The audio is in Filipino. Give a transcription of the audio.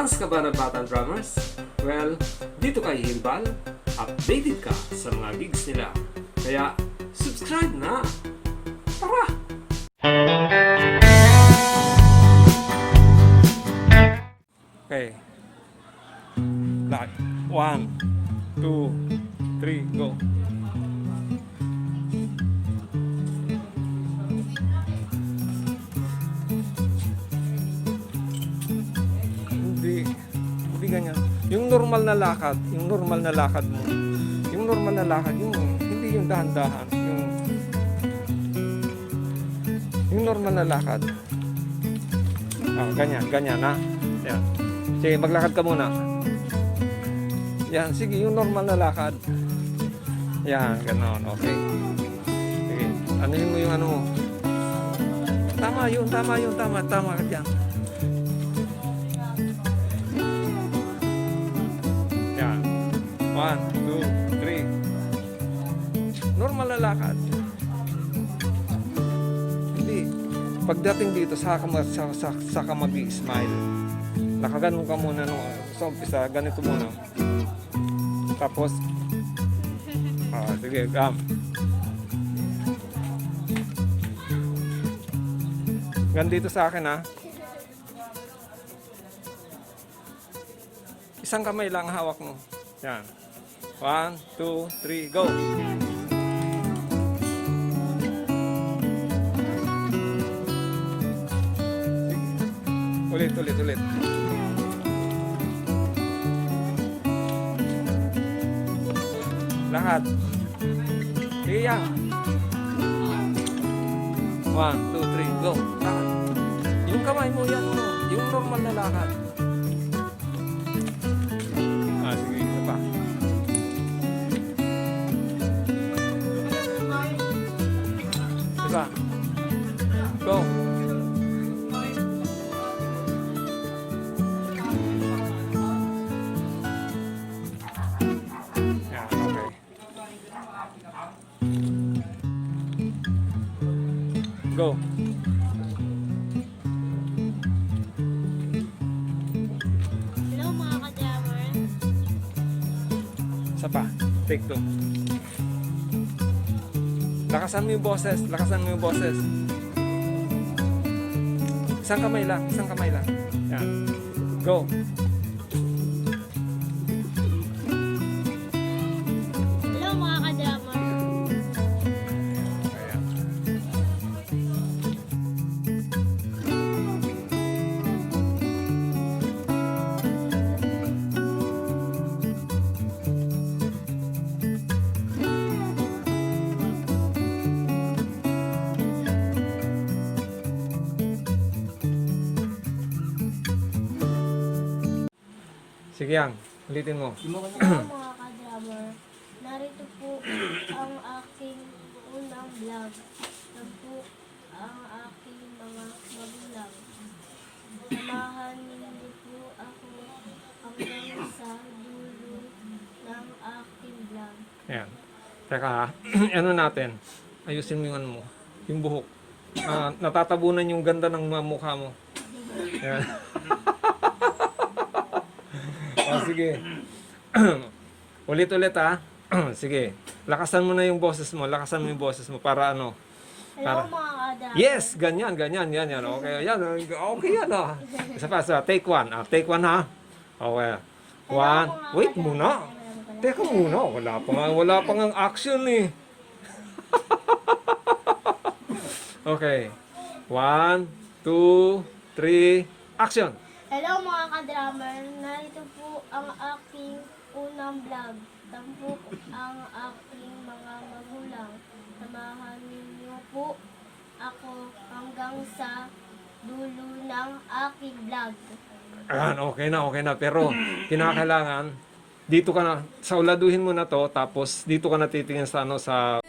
Fans ka ba ng Batang Drummers? Well, dito kay Himbal, updated ka sa mga gigs nila. Kaya, subscribe na! Tara! Okay. Like, 1, 2, 3, go! Hindi ganyan. Yung normal na lakad mo, yung normal na lakad, hindi yung dahan-dahan, yung normal na lakad. Oh, ganyan ha. Yan. Sige, maglakad ka muna. Yan, sige, yung normal na lakad. Yan, ganoon, okay. Sige, anuhin mo yung ano mo. Tama ka dyan. Yan. 1, 2, 3. Normal na lakad. Hindi. Pagdating dito, saka mag-i-smile. Nakaganon ka muna sa umpisa. Ganito muna. Tapos, sige, Ganito sa akin, ha. Isang kamay lang hawak mo. Yan. 1, 2, 3, go! Ulit. Lahat. Sige yan. 1, 2, 3, go! Lahat. Yung kamay mo, yan mo. Yung normal na lakad. Sige, isa pa. Isa. Go. Yan, okay. Go. Hello mga ka-drummer. Isa pa. Take 2. Lakasan mo yung boses. Isang kamay lang. Yan. Go. Hello mga ka-drummer. Ayan. Sige yan. Ulitin mo. Hello mga ka-drummer. Narito po ang aking unang vlog. Ito po ang aking mga magulang. Samahan niyo po ako hanggang sa dulo ng aking vlog. Ayan. Teka ha. Ano natin? Ayusin mo yung ano mo. Yung buhok. Natatabunan yung ganda ng mukha mo. Ayan. Sige. Ulit ha. Sige. Lakasan mo na yung boses mo. Para ano. Hello mga ka-drummer. Yes! Ganyan. Yan. Okay yan ha. Isa pa. Take 1. Take 1 ha. Okay. 1. Wait muna. Teka muna. Wala pa ngang action eh. Okay. 1, 2, 3, action! Hello mga ka-drummer. Narito po ang aking unang vlog. Tampo ang aking mga magulang. Samahan niyo po ako hanggang sa dulo ng aking vlog. Ayan, okay na. Pero, kinakailangan, dito ka na, sauladuhin mo na to, tapos dito ka na titingin sa ano, sa...